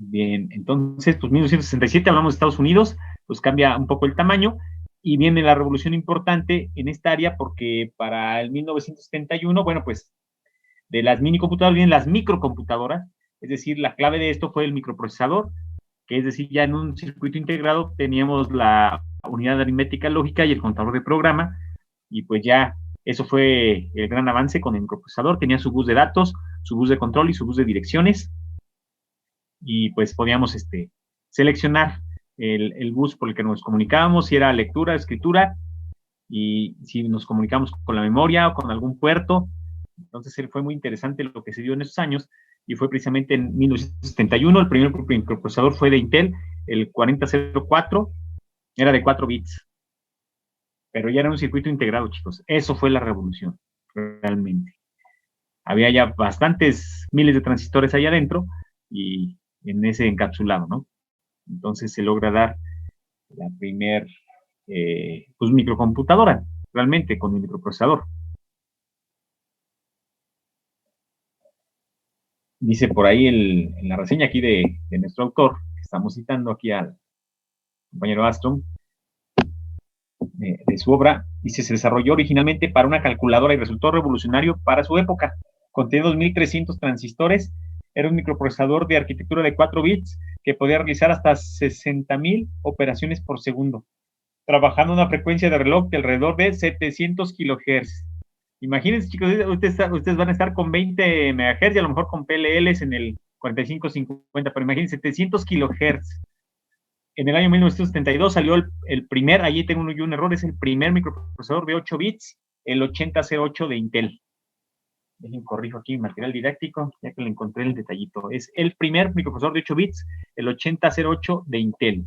Bien, entonces, pues 1967, hablamos de Estados Unidos, pues cambia un poco el tamaño y viene la revolución importante en esta área porque para el 1971, bueno, pues de las mini computadoras vienen las microcomputadoras, es decir, la clave de esto fue el microprocesador, que es decir, ya en un circuito integrado teníamos la unidad aritmética lógica y el contador de programa, y pues ya eso fue el gran avance con el microprocesador, tenía su bus de datos, su bus de control y su bus de direcciones, y pues podíamos seleccionar el bus por el que nos comunicábamos, si era lectura, escritura, y si nos comunicamos con la memoria o con algún puerto. Entonces fue muy interesante lo que se dio en esos años y fue precisamente en 1971, el primer microprocesador fue de Intel, el 4004, era de 4 bits, pero ya era un circuito integrado, chicos. Eso fue la revolución, realmente. Había ya bastantes miles de transistores ahí adentro y en ese encapsulado, ¿no? Entonces se logra dar la primer pues, microcomputadora, realmente, con el microprocesador. Dice por ahí en la reseña aquí de nuestro autor, que estamos citando aquí al compañero Astrom, de su obra, dice, se desarrolló originalmente para una calculadora y resultó revolucionario para su época. Contenía 2.300 transistores, era un microprocesador de arquitectura de 4 bits que podía realizar hasta 60.000 operaciones por segundo, trabajando a una frecuencia de reloj de alrededor de 700 kilohertz. Imagínense, chicos, ustedes van a estar con 20 MHz y a lo mejor con PLLs en el 4550, pero imagínense, 700 kilohertz. En el año 1972 salió el primer, allí tengo un error, es el primer microprocesador de 8 bits, el 8008 de Intel. Dejen corrijo aquí material didáctico, ya que le encontré el detallito. Es el primer microprocesador de 8 bits, el 8008 de Intel.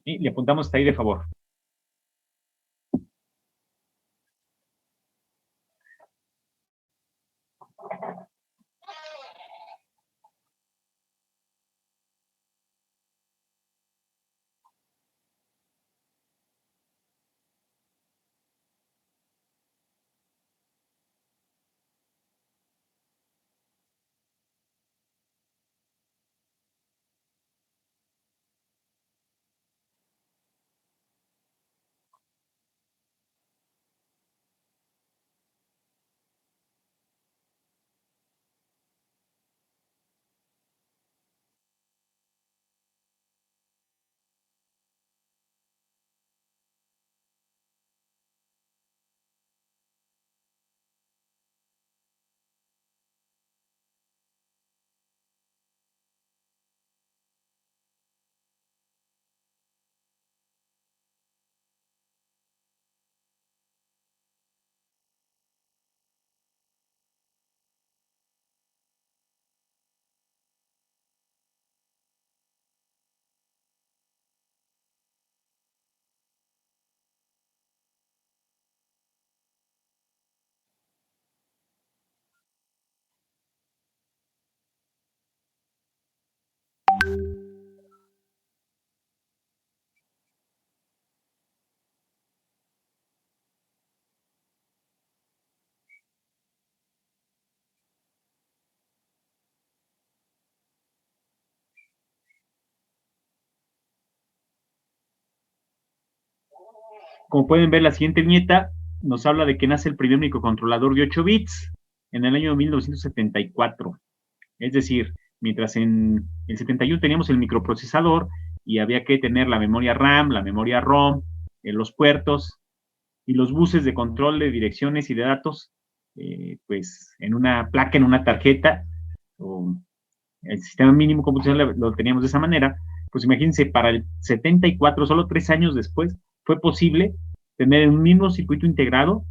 Y le apuntamos hasta ahí de favor. Como pueden ver, la siguiente viñeta nos habla de que nace el primer microcontrolador de 8 bits en el año 1974. Es decir, mientras en el 71 teníamos el microprocesador y había que tener la memoria RAM, la memoria ROM, los puertos y los buses de control de direcciones y de datos, pues en una placa, en una tarjeta, o el sistema mínimo computacional lo teníamos de esa manera, pues imagínense, para el 74, solo 3 años después, fue posible tener en un mismo circuito integrado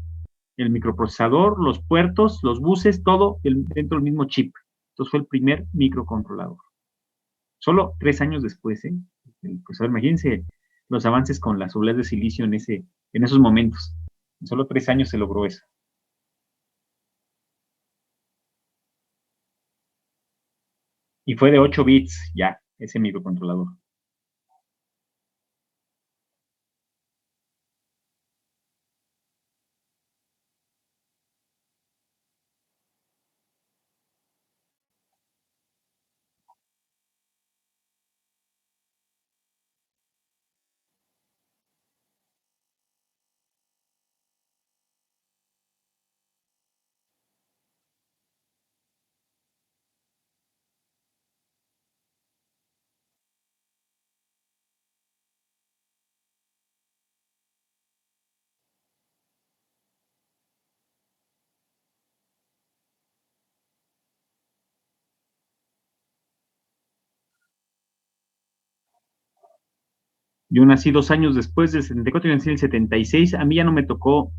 el microprocesador, los puertos, los buses, todo dentro del mismo chip. Entonces fue el primer microcontrolador. Solo 3 años después, ¿eh? El procesador, imagínense los avances con las obleas de silicio en esos momentos. En solo 3 años se logró eso. Y fue de 8 bits ya, ese microcontrolador. Yo nací 2 años después del 74, yo nací en el 76. A mí ya no me tocó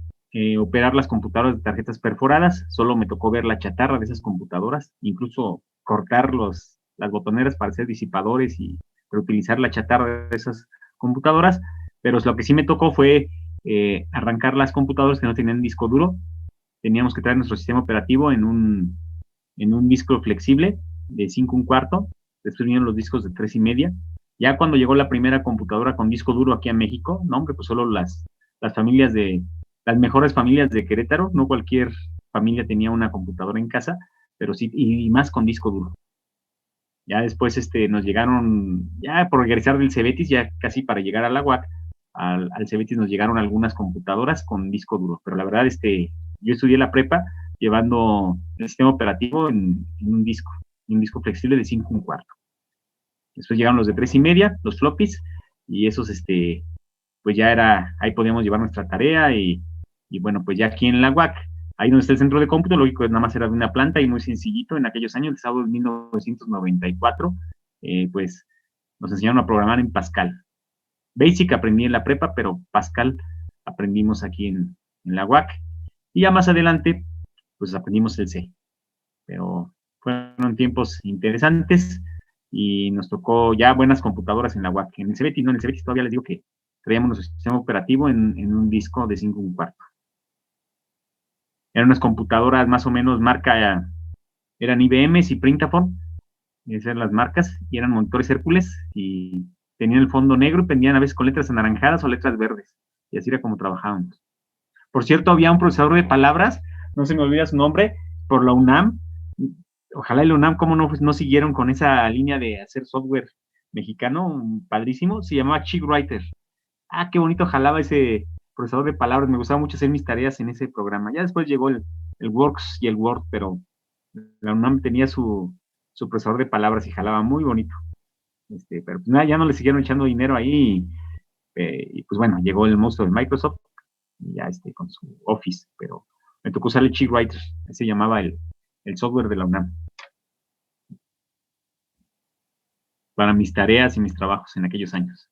operar las computadoras de tarjetas perforadas, solo me tocó ver la chatarra de esas computadoras, incluso cortar las botoneras para hacer disipadores y reutilizar la chatarra de esas computadoras, pero lo que sí me tocó fue arrancar las computadoras que no tenían disco duro. Teníamos que traer nuestro sistema operativo en un disco flexible de 5 1/4. Después vinieron los discos de 3 1/2. Ya cuando llegó la primera computadora con disco duro aquí a México, no, hombre, pues solo las familias las mejores familias de Querétaro, no cualquier familia tenía una computadora en casa, pero sí, y más con disco duro. Ya después nos llegaron, ya por regresar del Cebetis, ya casi para llegar a la UAC, al Cebetis nos llegaron algunas computadoras con disco duro, pero la verdad, yo estudié la prepa llevando el sistema operativo en un disco flexible de 5 1/4. Después llegaron los de 3 1/2, los floppies, y esos, pues ya ahí podíamos llevar nuestra tarea y bueno, pues ya aquí en la UAC, ahí donde está el centro de cómputo, lógico, nada más era de una planta y muy sencillito en aquellos años, el sábado de 1994, pues nos enseñaron a programar en Pascal. Basic aprendí en la prepa, pero Pascal aprendimos aquí en la UAC. Y ya más adelante, pues aprendimos el C. Pero fueron tiempos interesantes y nos tocó ya buenas computadoras en la UAC. En el Cebetis, no, en el Cebetis todavía les digo que traíamos nuestro sistema operativo en un disco de 5 1/4. Eran unas computadoras más o menos eran IBM y Printafon, esas eran las marcas, y eran monitores Hércules, y tenían el fondo negro y pendían a veces con letras anaranjadas o letras verdes, y así era como trabajábamos. Por cierto, había un procesador de palabras, no se me olvida su nombre, por la UNAM. Ojalá la UNAM, como no siguieron con esa línea de hacer software mexicano, padrísimo, se llamaba ChickWriter. Ah, qué bonito jalaba ese procesador de palabras, me gustaba mucho hacer mis tareas en ese programa. Ya después llegó el Works y el Word, pero la UNAM tenía su procesador de palabras y jalaba muy bonito. Pero pues nada, ya no le siguieron echando dinero ahí y pues bueno, llegó el monstruo de Microsoft y ya con su Office, pero me tocó usar el ChickWriter, ese se llamaba el software de la UNAM, para mis tareas y mis trabajos en aquellos años.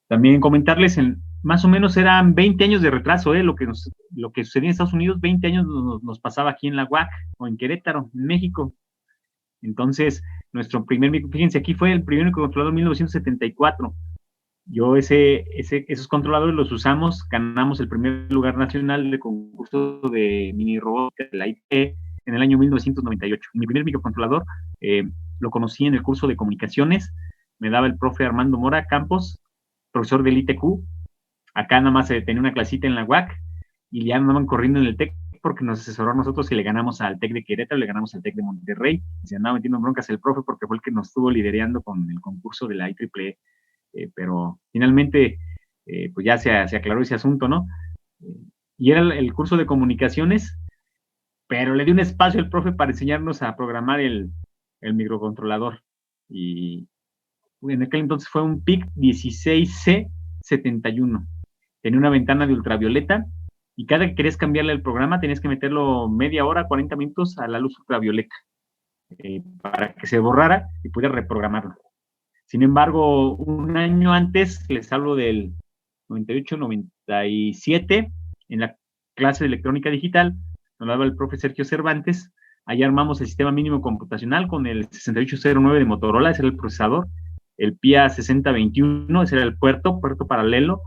También comentarles, más o menos eran 20 años de retraso, lo que sucedía en Estados Unidos, 20 años nos pasaba aquí en la UAC o en Querétaro, en México. Entonces, fíjense, aquí fue el primer microcontrolador en 1974. Yo esos controladores los usamos, ganamos el primer lugar nacional de concurso de mini robótica de la IP en el año 1998. Mi primer microcontrolador lo conocí en el curso de comunicaciones, me daba el profe Armando Mora Campos, profesor del ITQ. Acá nada más tenía una clasita en la UAC y ya andaban corriendo en el TEC porque nos asesoró a nosotros y le ganamos al TEC de Querétaro, le ganamos al TEC de Monterrey, y se andaba metiendo broncas el profe porque fue el que nos estuvo liderando con el concurso de la IEEE, pero finalmente pues ya se aclaró ese asunto, ¿no? Y era el curso de comunicaciones, pero le dio un espacio al profe para enseñarnos a programar el microcontrolador, y en aquel entonces fue un PIC 16C71. Tenía una ventana de ultravioleta y cada que querías cambiarle el programa tenías que meterlo media hora, 40 minutos a la luz ultravioleta para que se borrara y pudiera reprogramarlo. Sin embargo, un año antes, les hablo del 98-97, en la clase de electrónica digital, nos daba el profe Sergio Cervantes. Ahí armamos el sistema mínimo computacional con el 6809 de Motorola, ese era el procesador, el PIA 6021, ese era el puerto paralelo,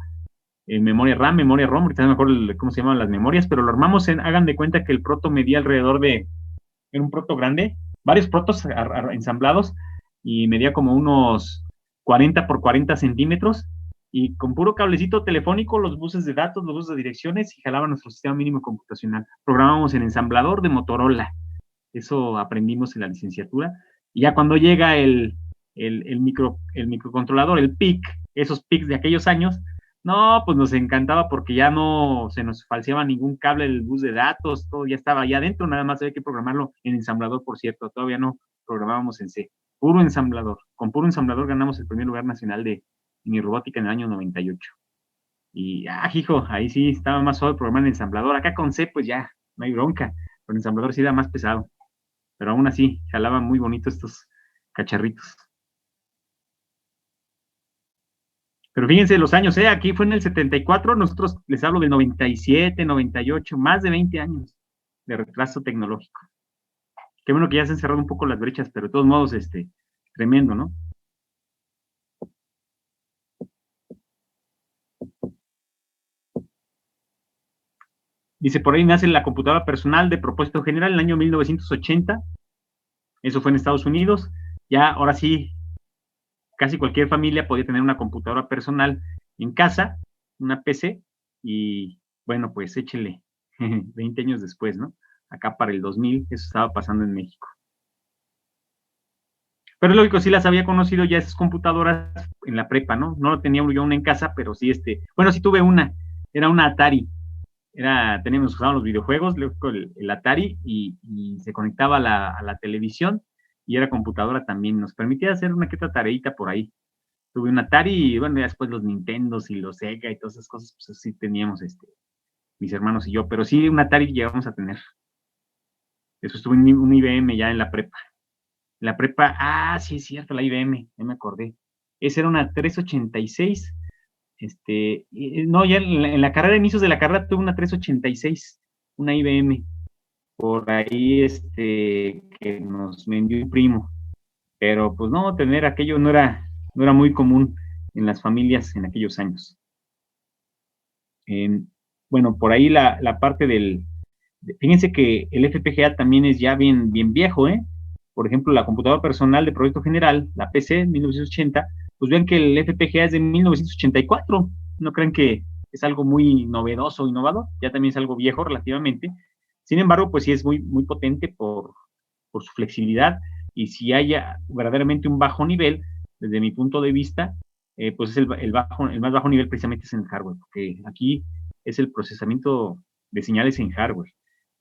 memoria RAM, memoria ROM, ahorita no me acuerdo cómo se llaman las memorias, pero lo armamos hagan de cuenta que el proto medía alrededor era un proto grande, varios protos ensamblados, y medía como unos 40 por 40 centímetros, y con puro cablecito telefónico, los buses de datos, los buses de direcciones, y jalaba nuestro sistema mínimo computacional. Programábamos en ensamblador de Motorola, eso aprendimos en la licenciatura, y ya cuando llega el microcontrolador, el PIC, esos PICs de aquellos años, no, pues nos encantaba porque ya no se nos falseaba ningún cable del bus de datos, todo ya estaba allá adentro, nada más había que programarlo en ensamblador, por cierto, todavía no programábamos en C. puro ensamblador. Con puro ensamblador ganamos el primer lugar nacional de mini robótica en el año 98. Y, hijo, ahí sí estaba más suave el programa en ensamblador. Acá con C, pues ya, no hay bronca. Con ensamblador sí era más pesado. Pero aún así, jalaban muy bonito estos cacharritos. Pero fíjense los años, aquí fue en el 74, nosotros les hablo del 97, 98, más de 20 años de retraso tecnológico. Qué bueno que ya se han cerrado un poco las brechas, pero de todos modos, tremendo, ¿no? Dice, por ahí nace la computadora personal de propósito general en el año 1980. Eso fue en Estados Unidos. Ya, ahora sí, casi cualquier familia podía tener una computadora personal en casa, una PC, y bueno, pues échele 20 años después, ¿no? Acá para el 2000, eso estaba pasando en México. Pero es lógico, sí las había conocido ya esas computadoras en la prepa, ¿no? No lo tenía yo una en casa, pero sí, bueno, sí tuve una, era una Atari. Teníamos usados los videojuegos, luego el Atari, y se conectaba a la televisión, y era computadora también. Nos permitía hacer una que otra tareita por ahí. Tuve un Atari, y bueno, ya después los Nintendos y los Sega y todas esas cosas, pues sí teníamos mis hermanos y yo, pero sí un Atari llegamos a tener. Eso estuve en un IBM ya en la prepa. La prepa, sí es cierto, la IBM, ya me acordé. Esa era una 386. No, ya en la carrera, inicios de la carrera, tuve una 386, una IBM, por ahí, que nos vendió un primo. Pero pues no, tener aquello no era muy común en las familias en aquellos años. Bueno, por ahí la parte fíjense que el FPGA también es ya bien, bien viejo, ¿eh? Por ejemplo, la computadora personal de proyecto general, la PC, 1980, pues vean que el FPGA es de 1984. No crean que es algo muy novedoso, innovador, ya también es algo viejo relativamente. Sin embargo, pues sí es muy, muy potente por su flexibilidad, y si haya verdaderamente un bajo nivel, desde mi punto de vista, pues es el más bajo nivel precisamente es en el hardware, porque aquí es el procesamiento de señales en hardware.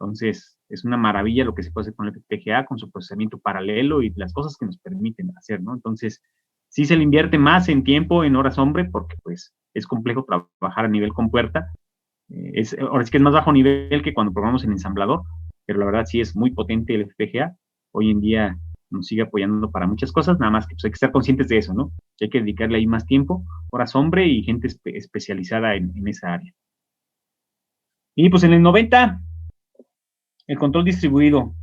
Entonces, es una maravilla lo que se puede hacer con el FPGA, con su procesamiento paralelo y las cosas que nos permiten hacer, ¿no? Entonces, sí se le invierte más en tiempo, en horas hombre, porque pues es complejo trabajar a nivel con puerta. Ahora sí que es más bajo nivel que cuando programamos en ensamblador, pero la verdad sí es muy potente el FPGA. Hoy en día nos sigue apoyando para muchas cosas, nada más que pues, hay que estar conscientes de eso, ¿no? Que hay que dedicarle ahí más tiempo, horas hombre y gente especializada en esa área. Y pues en el 90, el control distribuido.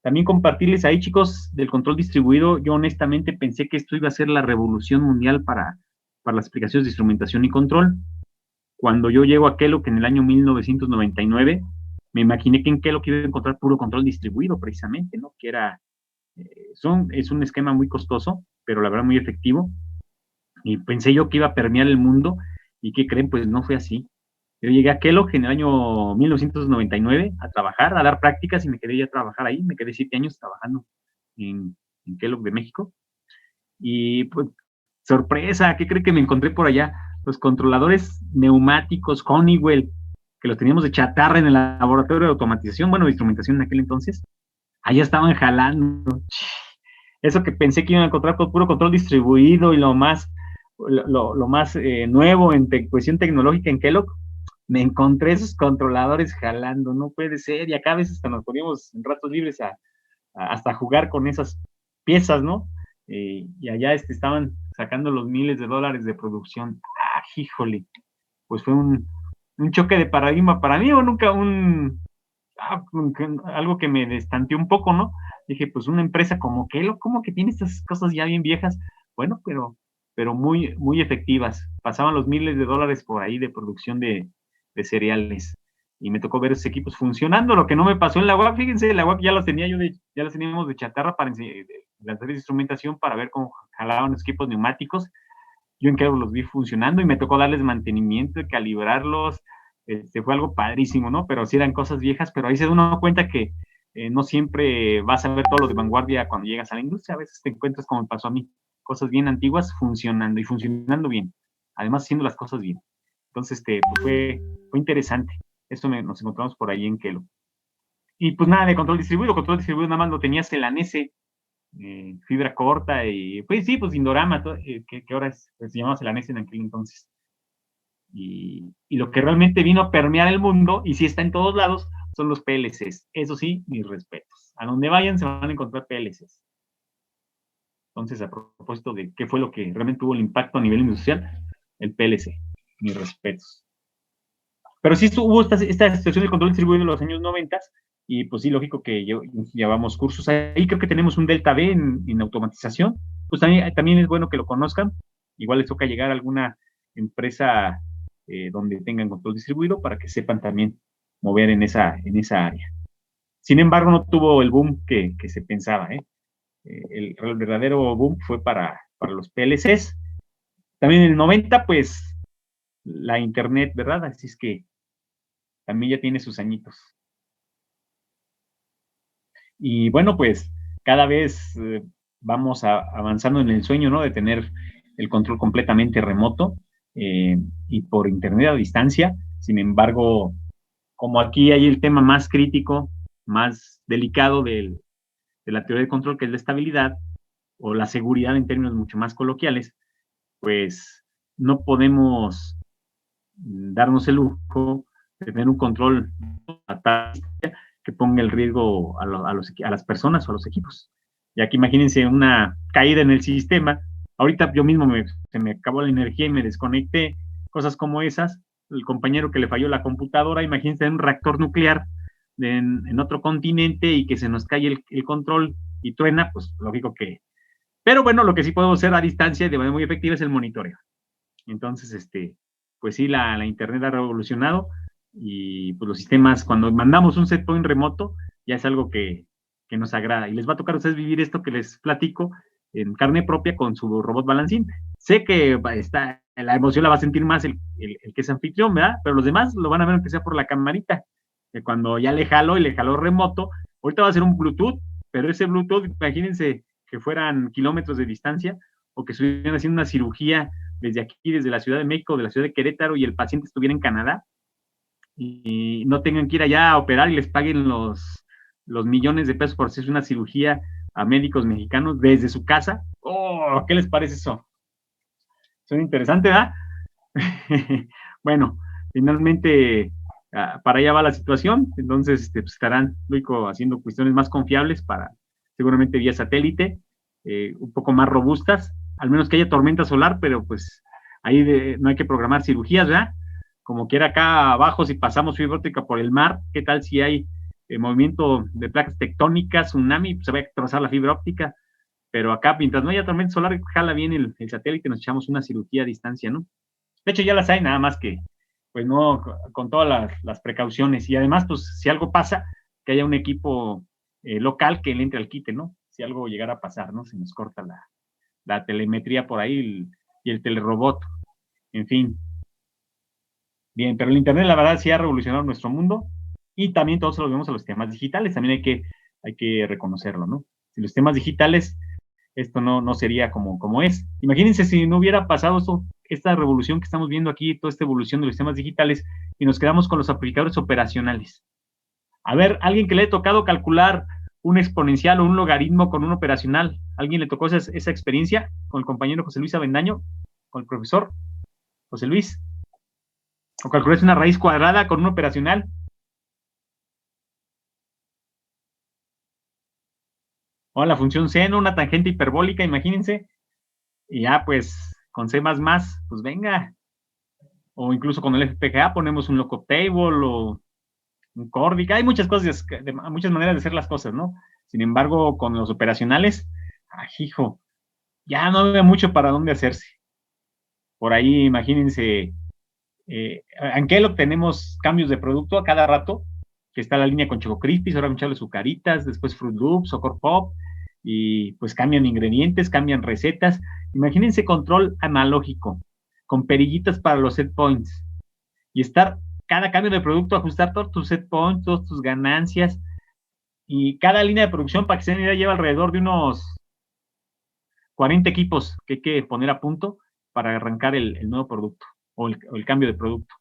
También compartirles ahí, chicos, del control distribuido. Yo honestamente pensé que esto iba a ser la revolución mundial para las aplicaciones de instrumentación y control. Cuando yo llego a Kellogg en el año 1999, me imaginé que en Kellogg iba a encontrar puro control distribuido, precisamente, ¿no? Que es un esquema muy costoso, pero la verdad muy efectivo. Y pensé yo que iba a permear el mundo, y ¿qué creen? Pues no fue así. Yo llegué a Kellogg en el año 1999 a trabajar, a dar prácticas, y me quedé ya a trabajar ahí. Me quedé 7 años trabajando en Kellogg de México. Y pues, sorpresa, ¿qué cree que me encontré por allá? Los controladores neumáticos Honeywell, que los teníamos de chatarra en el laboratorio de automatización, bueno, de instrumentación en aquel entonces, allá estaban jalando. Eso que pensé que iban a encontrar con puro control distribuido y lo más nuevo en cuestión tecnológica en Kellogg, me encontré esos controladores jalando, no puede ser, y acá a veces hasta nos poníamos en ratos libres hasta jugar con esas piezas, ¿no? Y allá estaban sacando los miles de dólares de producción. Híjole, pues fue un choque de paradigma para mí, o nunca algo que me destanteó un poco, ¿no? Dije, pues una empresa como Kellogg, ¿cómo que tiene estas cosas ya bien viejas? Bueno, pero muy, muy efectivas. Pasaban los miles de dólares por ahí de producción de cereales. Y me tocó ver esos equipos funcionando, lo que no me pasó en la UAP. Fíjense, la UAP ya los ya los teníamos de chatarra para las de instrumentación, para ver cómo jalaban los equipos neumáticos. Yo en Kellogg los vi funcionando y me tocó darles mantenimiento, calibrarlos. Fue algo padrísimo, ¿no? Pero sí eran cosas viejas, pero ahí se da uno cuenta que no siempre vas a ver todo lo de vanguardia cuando llegas a la industria. A veces te encuentras, como me pasó a mí, cosas bien antiguas funcionando, y funcionando bien, además haciendo las cosas bien. Entonces, pues fue interesante. Esto nos encontramos por ahí en Kellogg. Y pues nada de control distribuido nada más lo tenías en la NESE. fibra corta, y pues sí, pues Indorama, que ahora pues, se llamaba Celanese en aquel entonces. Y lo que realmente vino a permear el mundo, y sí está en todos lados, son los PLCs. Eso sí, mis respetos. A donde vayan se van a encontrar PLCs. Entonces, a propósito de qué fue lo que realmente tuvo el impacto a nivel industrial, el PLC. Mis respetos. Pero sí hubo esta situación del control distribuido en los años 90, y pues sí, lógico que llevamos cursos ahí. Creo que tenemos un Delta B en automatización. Pues también es bueno que lo conozcan. Igual les toca llegar a alguna empresa donde tengan control distribuido para que sepan también mover en esa área. Sin embargo, no tuvo el boom que se pensaba. El verdadero boom fue para los PLCs. También en el 90, pues, la internet, ¿verdad? Así es que también ya tiene sus añitos. Y bueno, pues cada vez vamos avanzando en el sueño, ¿no? De tener el control completamente remoto y por internet a distancia. Sin embargo, como aquí hay el tema más crítico, más delicado de la teoría de control, que es la estabilidad o la seguridad en términos mucho más coloquiales, pues no podemos darnos el lujo de tener un control que ponga el riesgo a las personas o a los equipos. Ya que imagínense una caída en el sistema. Ahorita yo mismo se me acabó la energía y me desconecté. Cosas como esas. El compañero que le falló la computadora, imagínense un reactor nuclear en otro continente y que se nos cae el control y truena, pues lógico que... Pero bueno, lo que sí podemos hacer a distancia de manera muy efectiva es el monitoreo. Entonces, pues sí, la internet ha revolucionado, y pues los sistemas, cuando mandamos un set point remoto, ya es algo que nos agrada. Y les va a tocar a ustedes vivir esto que les platico en carne propia con su robot balancín. Sé que la emoción la va a sentir más el que es anfitrión, ¿verdad? Pero los demás lo van a ver aunque sea por la camarita. Que cuando ya le jaló y le jaló remoto, ahorita va a ser un Bluetooth, pero ese Bluetooth, imagínense que fueran kilómetros de distancia, o que estuvieran haciendo una cirugía desde aquí, desde la Ciudad de México, de la Ciudad de Querétaro, y el paciente estuviera en Canadá, y no tengan que ir allá a operar y les paguen los millones de pesos por hacer una cirugía a médicos mexicanos desde su casa. Oh, ¿qué les parece eso? Suena interesante, ¿verdad? Bueno, finalmente para allá va la situación. Entonces pues estarán, lógico, haciendo cuestiones más confiables para seguramente vía satélite, un poco más robustas, al menos que haya tormenta solar, pero pues ahí no hay que programar cirugías, ¿verdad? Como quiera acá abajo, si pasamos fibra óptica por el mar, ¿qué tal si hay movimiento de placas tectónicas, tsunami? Pues se va a trozar la fibra óptica. Pero acá, mientras no haya tormenta solar, jala bien el satélite, nos echamos una cirugía a distancia, ¿no? De hecho, ya las hay, nada más que, pues no, con todas las precauciones. Y además, pues si algo pasa, que haya un equipo local que le entre al quite, ¿no? Si algo llegara a pasar, ¿no? Se nos corta la telemetría por ahí y el telerobot. En fin. Bien, pero el Internet, la verdad, sí ha revolucionado nuestro mundo, y también todos lo vemos a los temas digitales. También hay que reconocerlo, ¿no? Si los temas digitales, esto no sería como es. Imagínense si no hubiera pasado esta revolución que estamos viendo aquí, toda esta evolución de los sistemas digitales, y nos quedamos con los aplicadores operacionales. A ver, alguien que le haya tocado calcular un exponencial o un logaritmo con un operacional, ¿alguien le tocó esa experiencia con el compañero José Luis Avendaño, con el profesor José Luis? ¿O calcular una raíz cuadrada con un operacional? O la función seno, una tangente hiperbólica, imagínense. Y ya, pues, con C++, pues venga. O incluso con el FPGA ponemos un lookup table o un Cordic. Hay muchas cosas, muchas maneras de hacer las cosas, ¿no? Sin embargo, con los operacionales, hijo, ya no había mucho para dónde hacerse. Por ahí, imagínense, en Kellogg tenemos cambios de producto a cada rato, que está la línea con Choco Crispies, ahora con Chale Azucaritas, después Fruit Loops o Core Pop, y pues cambian ingredientes, cambian recetas. Imagínense control analógico, con perillitas para los set points, y estar cada cambio de producto, ajustar todos tus set points, todas tus ganancias, y cada línea de producción, para que se den idea, lleva alrededor de unos 40 equipos que hay que poner a punto para arrancar el nuevo producto o el cambio de producto.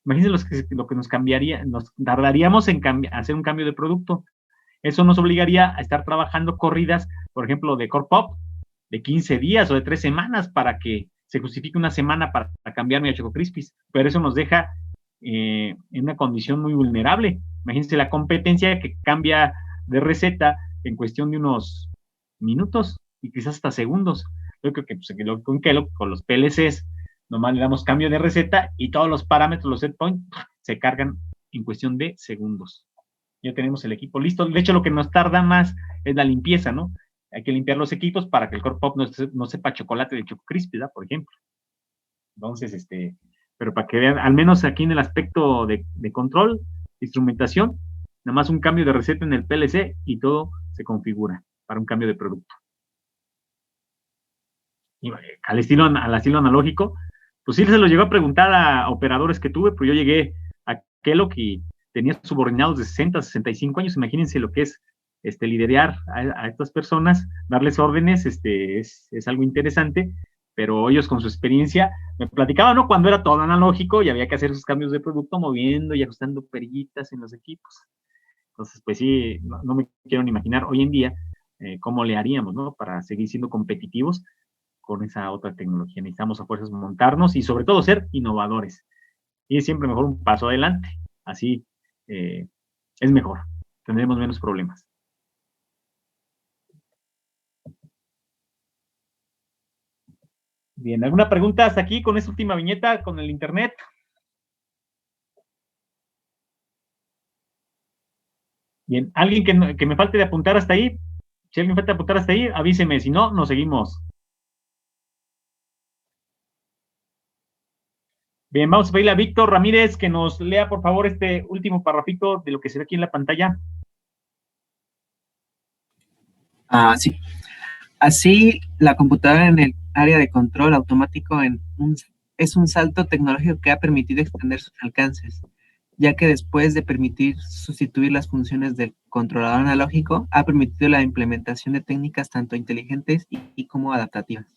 Imagínense lo que nos cambiaría, nos tardaríamos en hacer un cambio de producto. Eso nos obligaría a estar trabajando corridas, por ejemplo, de Core Pop, de 15 días o de 3 semanas para que se justifique una semana para cambiarme a Choco Crispies, pero eso nos deja en una condición muy vulnerable. Imagínense la competencia que cambia de receta en cuestión de unos minutos y quizás hasta segundos. Yo creo que pues, con Kellogg, con los PLCs, nomás le damos cambio de receta y todos los parámetros, los set points, se cargan en cuestión de segundos. Ya tenemos el equipo listo. De hecho, lo que nos tarda más es la limpieza, ¿no? Hay que limpiar los equipos para que el Core Pop no sepa chocolate de Choco Crispy, ¿verdad? Por ejemplo. Entonces, pero para que vean, al menos aquí en el aspecto de control, instrumentación, nada más un cambio de receta en el PLC y todo se configura para un cambio de producto. Y al estilo analógico, pues sí se lo llegó a preguntar a operadores que tuve, pero yo llegué a Kellogg y tenía subordinados de 60, 65 años, imagínense lo que es liderar a estas personas, darles órdenes, es algo interesante, pero ellos con su experiencia me platicaban, ¿no? Cuando era todo analógico y había que hacer esos cambios de producto moviendo y ajustando perillitas en los equipos. Entonces, pues sí, no me quiero ni imaginar hoy en día cómo le haríamos, ¿no? Para seguir siendo competitivos con esa otra tecnología. Necesitamos a fuerzas montarnos y sobre todo ser innovadores. Y es siempre mejor un paso adelante. Así es mejor. Tendremos menos problemas. Bien, ¿alguna pregunta hasta aquí con esta última viñeta con el internet? Bien, ¿alguien que me falte de apuntar hasta ahí? Si alguien falta de apuntar hasta ahí, avíseme. Si no, nos seguimos. Bien, vamos a pedirle a Víctor Ramírez que nos lea, por favor, este último parrafito de lo que se ve aquí en la pantalla. Sí. Así, la computadora en el área de control automático es un salto tecnológico que ha permitido extender sus alcances, ya que después de permitir sustituir las funciones del controlador analógico, ha permitido la implementación de técnicas tanto inteligentes y como adaptativas.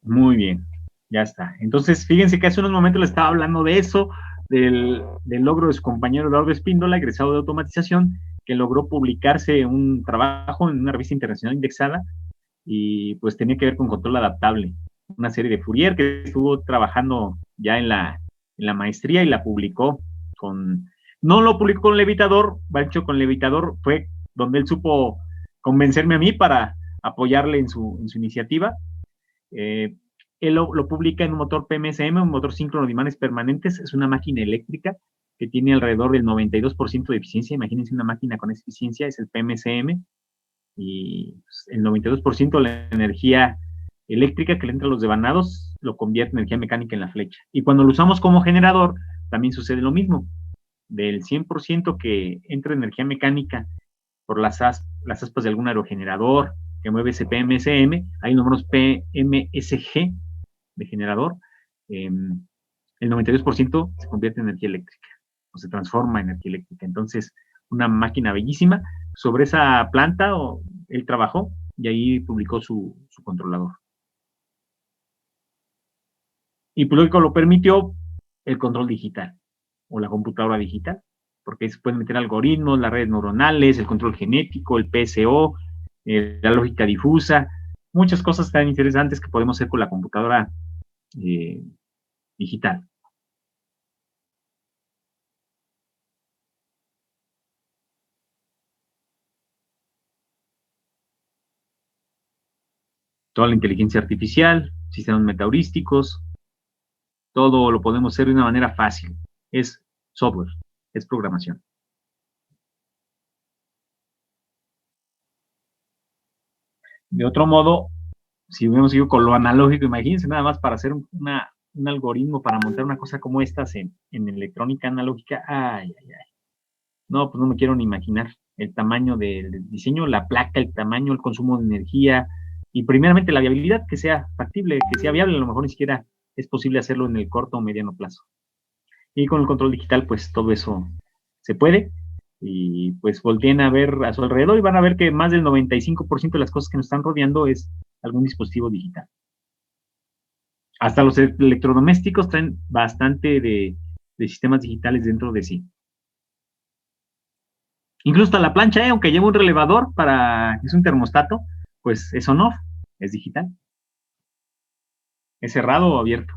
Muy bien, ya está. Entonces, fíjense que hace unos momentos le estaba hablando de eso, del logro de su compañero Eduardo Espíndola, egresado de automatización, que logró publicarse un trabajo en una revista internacional indexada y pues tenía que ver con control adaptable, una serie de Fourier que estuvo trabajando ya en la maestría y la publicó no lo publicó con Levitador, de hecho con Levitador fue donde él supo convencerme a mí para apoyarle en su iniciativa. Él lo publica en un motor PMSM, un motor síncrono de imanes permanentes, es una máquina eléctrica que tiene alrededor del 92% de eficiencia, imagínense una máquina con esa eficiencia, es el PMSM, y el 92% de la energía eléctrica que le entra a los devanados lo convierte en energía mecánica en la flecha. Y cuando lo usamos como generador, también sucede lo mismo. Del 100% que entra energía mecánica por las aspas de algún aerogenerador que mueve ese PMSM, hay números PMSG de generador, el 92% se convierte en energía eléctrica o se transforma en energía eléctrica. Entonces, una máquina bellísima. Sobre esa planta él trabajó y ahí publicó su controlador. Y luego lo permitió el control digital o la computadora digital, porque se pueden meter algoritmos, las redes neuronales, el control genético, el PSO, la lógica difusa, muchas cosas tan interesantes que podemos hacer con la computadora digital. Toda la inteligencia artificial, sistemas metaheurísticos, todo lo podemos hacer de una manera fácil. Es software, es programación. De otro modo, si hubiéramos ido con lo analógico, imagínense nada más para hacer un algoritmo para montar una cosa como estas en electrónica analógica. Ay. No, pues no me quiero ni imaginar el tamaño del diseño, la placa, el tamaño, el consumo de energía y primeramente la viabilidad, que sea factible, que sea viable. A lo mejor ni siquiera es posible hacerlo en el corto o mediano plazo. Y con el control digital, pues todo eso se puede. Y pues volteen a ver a su alrededor y van a ver que más del 95% de las cosas que nos están rodeando es algún dispositivo digital. Hasta los electrodomésticos traen bastante de sistemas digitales dentro de sí. Incluso hasta la plancha, aunque lleva un relevador para, es un termostato, pues es on-off, es digital. Es cerrado o abierto.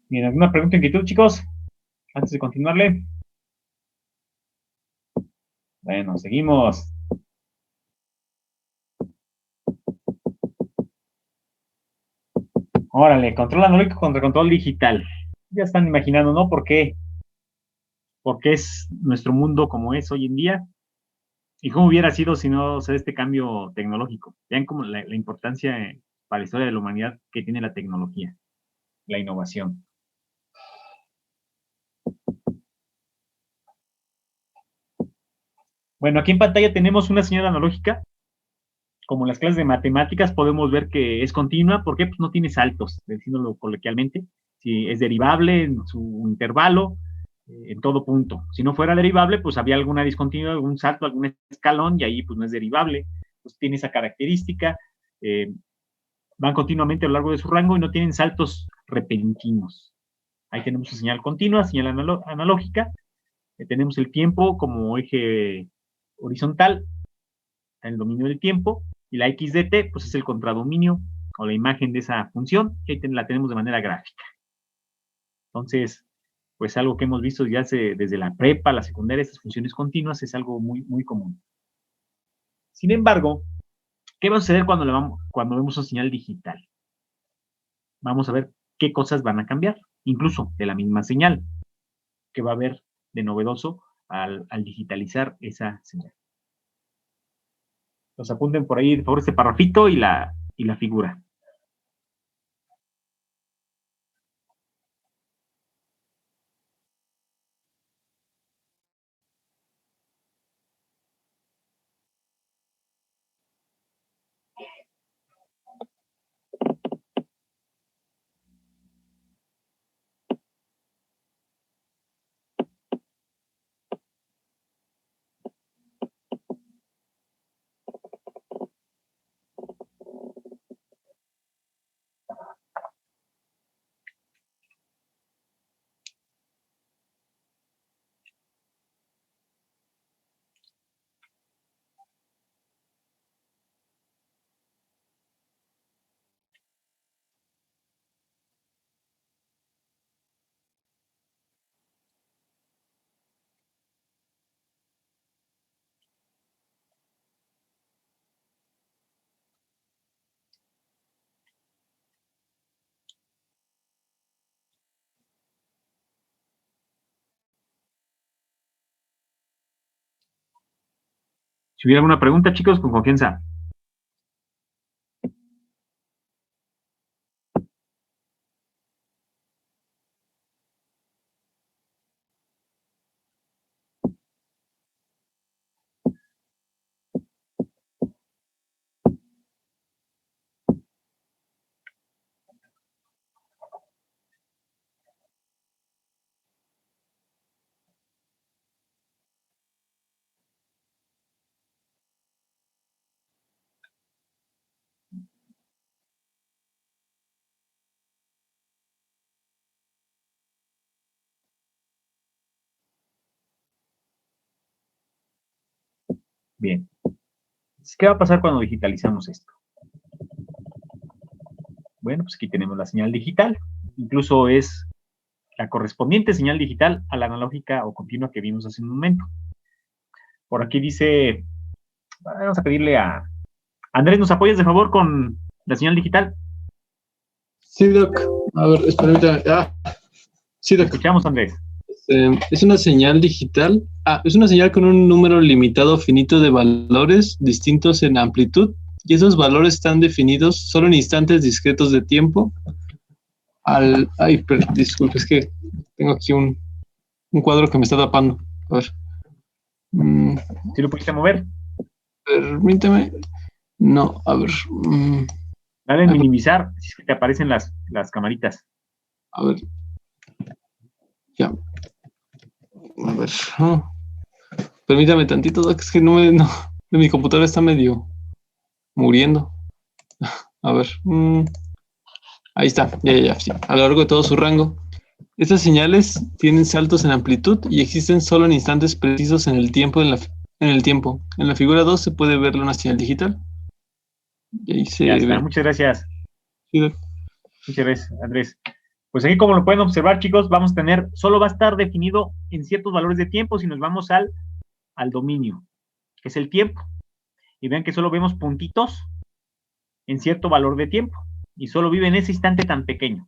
Bien, ¿alguna pregunta, inquietud, chicos? Antes de continuarle. Bueno, seguimos. Órale, control analógico contra control digital. Ya están imaginando, ¿no? ¿Por qué? Porque es nuestro mundo como es hoy en día. ¿Y cómo hubiera sido si no se da este cambio tecnológico? Vean como la importancia para la historia de la humanidad que tiene la tecnología, la innovación. Bueno, aquí en pantalla tenemos una señal analógica. Como en las clases de matemáticas podemos ver que es continua, ¿por qué? Pues no tiene saltos, diciéndolo coloquialmente. Si es derivable en su intervalo, en todo punto. Si no fuera derivable, pues había alguna discontinuidad, algún salto, algún escalón, y ahí pues no es derivable. Pues tiene esa característica. Van continuamente a lo largo de su rango y no tienen saltos repentinos. Ahí tenemos una señal continua, señal analógica. Tenemos el tiempo como eje horizontal, en el dominio del tiempo, y la x de t, pues es el contradominio o la imagen de esa función, que ahí la tenemos de manera gráfica. Entonces, pues algo que hemos visto ya desde la prepa, la secundaria, estas funciones continuas, es algo muy, muy común. Sin embargo, ¿qué va a suceder cuando vemos una señal digital? Vamos a ver qué cosas van a cambiar, incluso de la misma señal, que va a haber de novedoso al digitalizar esa señal. Los apunten por ahí, por favor, este parrafito y la figura. Si hubiera alguna pregunta, chicos, con confianza. Bien. ¿Qué va a pasar cuando digitalizamos esto? Bueno, pues aquí tenemos la señal digital. Incluso es la correspondiente señal digital a la analógica o continua que vimos hace un momento. Por aquí dice, vamos a pedirle a Andrés, ¿nos apoyas de favor con la señal digital? Sí, Doc. A ver, permítame. Sí, Te Doc. escuchamos, Andrés. Es una señal digital. Es una señal con un número limitado finito de valores distintos en amplitud, y esos valores están definidos solo en instantes discretos de tiempo. Disculpe, es que tengo aquí un cuadro que me está tapando. A ver. ¿Sí lo pudiste mover? Permíteme. No, a ver. Dale en minimizar, si es que te aparecen las camaritas. A ver. Ya. A ver. Permítame tantito, Doc, es que mi computadora está medio muriendo. A ver. Ahí está. Ya. Sí. A lo largo de todo su rango. Estas señales tienen saltos en amplitud y existen solo en instantes precisos en el tiempo. En el tiempo. En la figura 2 se puede ver una señal digital. Y ahí se Ya está. ve. Muchas gracias. Sí, Doc. Muchas gracias, Andrés. Pues aquí, como lo pueden observar, chicos, vamos a tener, solo va a estar definido en ciertos valores de tiempo si nos vamos al dominio, que es el tiempo. Y vean que solo vemos puntitos en cierto valor de tiempo. Y solo vive en ese instante tan pequeño.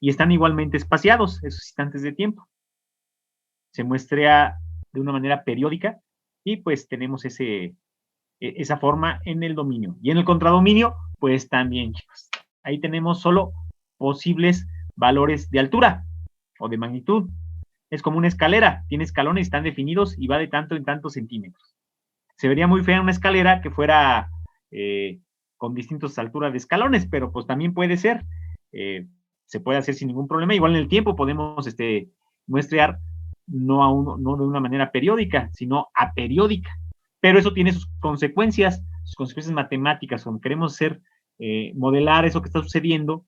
Y están igualmente espaciados esos instantes de tiempo. Se muestra de una manera periódica y pues tenemos esa forma en el dominio. Y en el contradominio, pues también, chicos. Ahí tenemos solo posibles valores de altura o de magnitud. Es como una escalera, tiene escalones, están definidos y va de tanto en tantos centímetros. Se vería muy fea una escalera que fuera con distintas alturas de escalones, pero pues también puede ser, se puede hacer sin ningún problema. Igual en el tiempo podemos muestrear no de una manera periódica, sino aperiódica. Pero eso tiene sus consecuencias matemáticas. Cuando queremos modelar eso que está sucediendo,